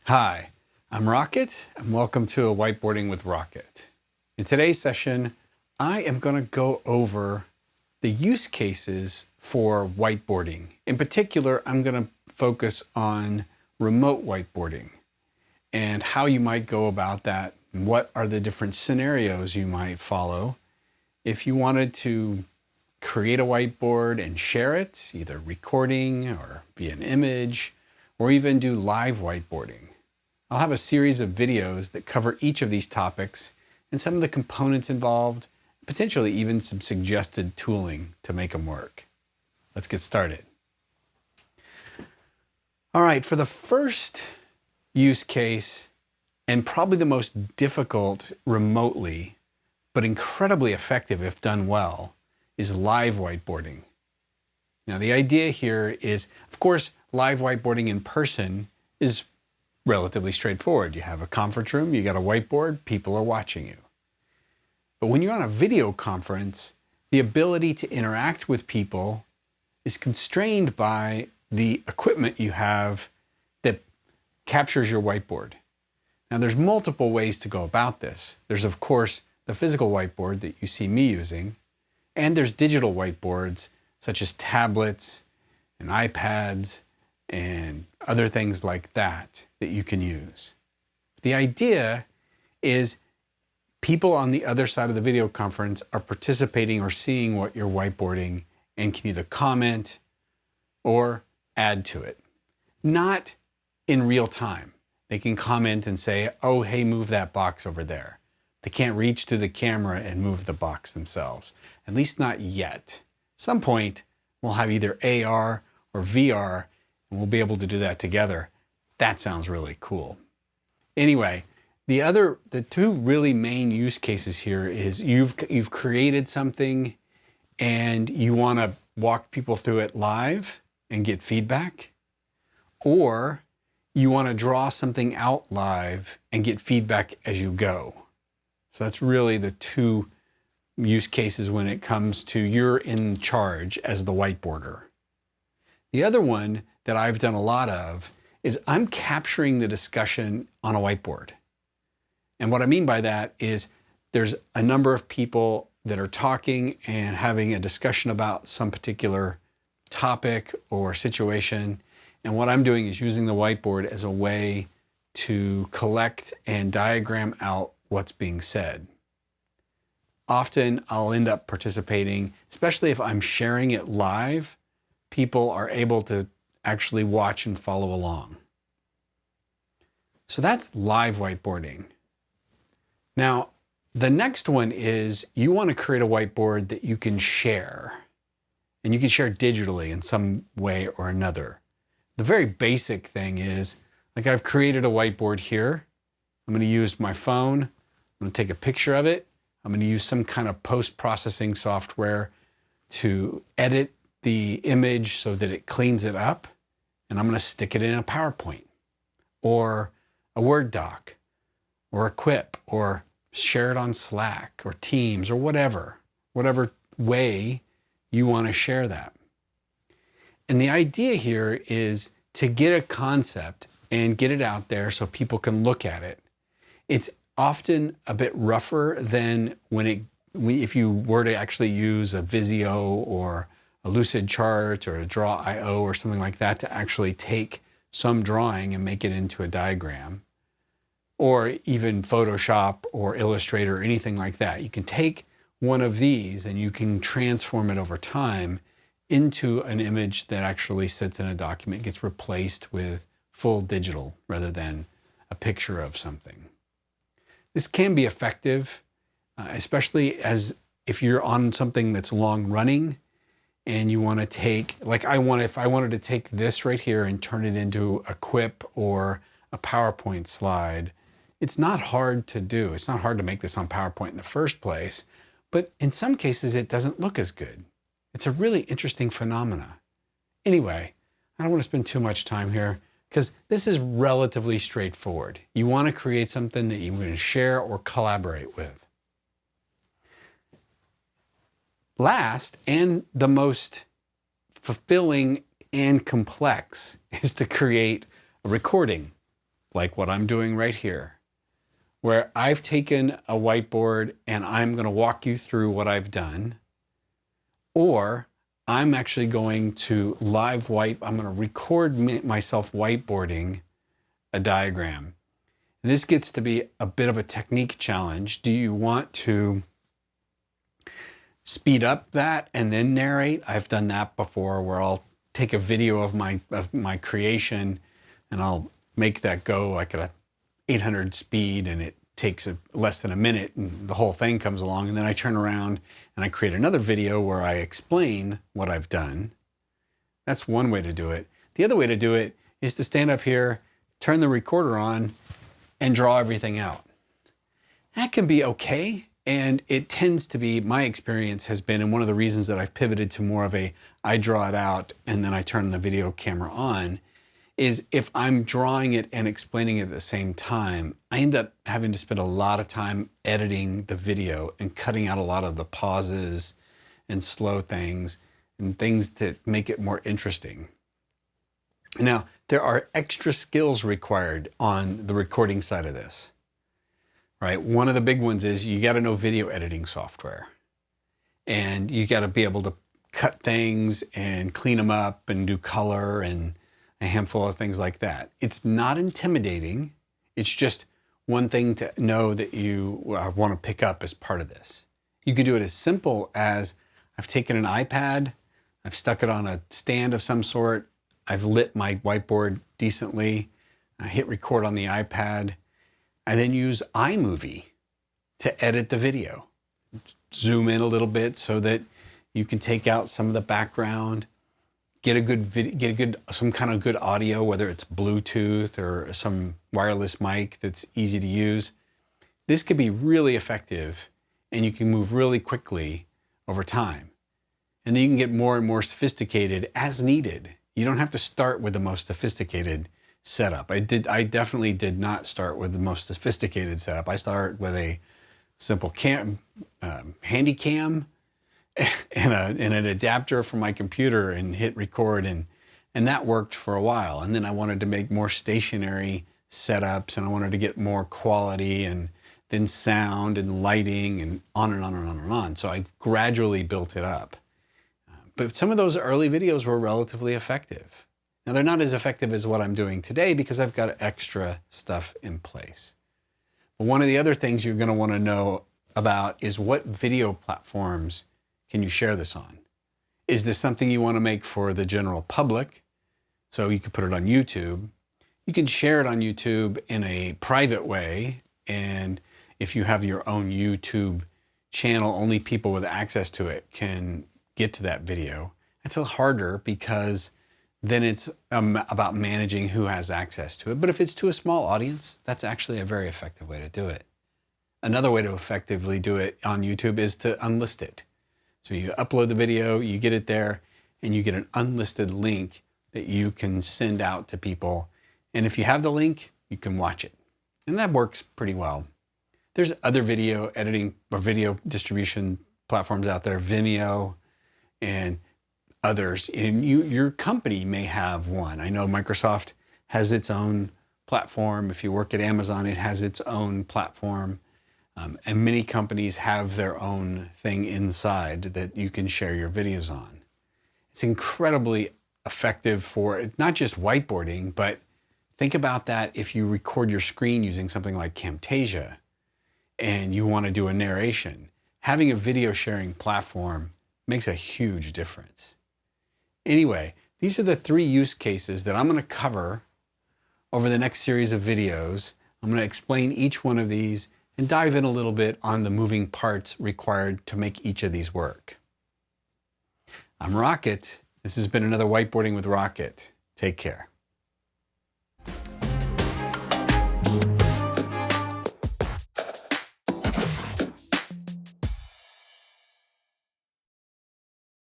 Hi, I'm Rocket, and welcome to a Whiteboarding with Rocket. In today's session, I am going to go over the use cases for whiteboarding. In particular, I'm going to focus on remote whiteboarding and how you might go about that, and what are the different scenarios you might follow if you wanted to create a whiteboard and share it, either recording or via an image, or even do live whiteboarding. I'll have a series of videos that cover each of these topics and some of the components involved, potentially even some suggested tooling to make them work. Let's get started. All right, for the first use case, and probably the most difficult remotely, but incredibly effective if done well, is live whiteboarding. Now, the idea here is, of course, live whiteboarding in person is relatively straightforward. You have a conference room, you got a whiteboard, people are watching you. But when you're on a video conference, the ability to interact with people is constrained by the equipment you have that captures your whiteboard. Now, there's multiple ways to go about this. There's, of course, the physical whiteboard that you see me using, and there's digital whiteboards such as tablets and iPads and other things like that that you can use. The idea is people on the other side of the video conference are participating or seeing what you're whiteboarding and can either comment or add to it. Not in real time. They can comment and say, oh, hey, move that box over there. They can't reach to the camera and move the box themselves, at least not yet. At some point, we'll have either AR or VR, and we'll be able to do that together. That sounds really cool. Anyway, the two really main use cases here is you've created something and you want to walk people through it live and get feedback, or you want to draw something out live and get feedback as you go. So that's really the two use cases when it comes to you're in charge as the whiteboarder. The other one that I've done a lot of is I'm capturing the discussion on a whiteboard. And what I mean by that is there's a number of people that are talking and having a discussion about some particular topic or situation. And what I'm doing is using the whiteboard as a way to collect and diagram out what's being said. Often I'll end up participating, especially if I'm sharing it live. People are able to actually watch and follow along. So that's live whiteboarding. Now, the next one is you want to create a whiteboard that you can share, and you can share digitally in some way or another. The very basic thing is, like, I've created a whiteboard here. I'm going to use my phone. I'm going to take a picture of it. I'm going to use some kind of post-processing software to edit the image so that it cleans it up, and I'm going to stick it in a PowerPoint or a Word doc or a Quip or share it on Slack or Teams or whatever way you want to share that. And the idea here is to get a concept and get it out there so people can look at it. It's often a bit rougher than if you were to actually use a Visio or a Lucidchart or a Draw.io or something like that to actually take some drawing and make it into a diagram, or even Photoshop or Illustrator or anything like that. You can take one of these and you can transform it over time into an image that actually sits in a document, gets replaced with full digital rather than a picture of something. This can be effective, especially as if you're on something that's long running and you want to take, like if I wanted to take this right here and turn it into a Quip or a PowerPoint slide, it's not hard to do. It's not hard to make this on PowerPoint in the first place, but in some cases it doesn't look as good. It's a really interesting phenomena. Anyway, I don't want to spend too much time here because this is relatively straightforward. You want to create something that you want to share or collaborate with. Last, and the most fulfilling and complex, is to create a recording. like what I'm doing right here, where I've taken a whiteboard and I'm going to walk you through what I've done, or I'm actually going to I'm going to record myself whiteboarding a diagram. And this gets to be a bit of a technique challenge. Do you want to speed up that and then narrate? I've done that before, where I'll take a video of my creation and I'll make that go like at a 800 speed, and it takes less than a minute and the whole thing comes along, and then I turn around and I create another video where I explain what I've done. That's one way to do it. The other way to do it is to stand up here, turn the recorder on, and draw everything out. That can be okay, and it tends to be, my experience has been, and one of the reasons that I've pivoted to more of I draw it out and then I turn the video camera on, is if I'm drawing it and explaining it at the same time, I end up having to spend a lot of time editing the video and cutting out a lot of the pauses and slow things and things to make it more interesting. Now, there are extra skills required on the recording side of this, right? One of the big ones is you got to know video editing software, and you got to be able to cut things and clean them up and do color and a handful of things like that. It's not intimidating. It's just one thing to know that you want to pick up as part of this. You could do it as simple as I've taken an iPad, I've stuck it on a stand of some sort, I've lit my whiteboard decently, I hit record on the iPad, I then use iMovie to edit the video. Zoom in a little bit so that you can take out some of the background, get a good video, some kind of good audio, whether it's Bluetooth or some wireless mic that's easy to use. This could be really effective, and you can move really quickly over time. And then you can get more and more sophisticated as needed. You don't have to start with the most sophisticated setup. I definitely did not start with the most sophisticated setup. I started with a simple handy cam and an adapter for my computer and hit record, and that worked for a while. And then I wanted to make more stationary setups, and I wanted to get more quality, and then sound and lighting, and on and on and on and on. So I gradually built it up. But some of those early videos were relatively effective. Now, they're not as effective as what I'm doing today because I've got extra stuff in place. But one of the other things you're going to want to know about is what video platforms can you share this on? Is this something you want to make for the general public? So you could put it on YouTube. You can share it on YouTube in a private way. And if you have your own YouTube channel, only people with access to it can get to that video. It's a little harder because then it's about managing who has access to it. But if it's to a small audience, that's actually a very effective way to do it. Another way to effectively do it on YouTube is to unlist it. So you upload the video, you get it there, and you get an unlisted link that you can send out to people. And if you have the link, you can watch it. And that works pretty well. There's other video editing or video distribution platforms out there, Vimeo and others. And your company may have one. I know Microsoft has its own platform. If you work at Amazon, it has its own platform. And many companies have their own thing inside that you can share your videos on. It's incredibly effective for not just whiteboarding, but think about that if you record your screen using something like Camtasia and you want to do a narration. Having a video sharing platform makes a huge difference. Anyway, these are the 3 use cases that I'm going to cover over the next series of videos. I'm going to explain each one of these and dive in a little bit on the moving parts required to make each of these work. I'm Rocket. This has been another Whiteboarding with Rocket. Take care.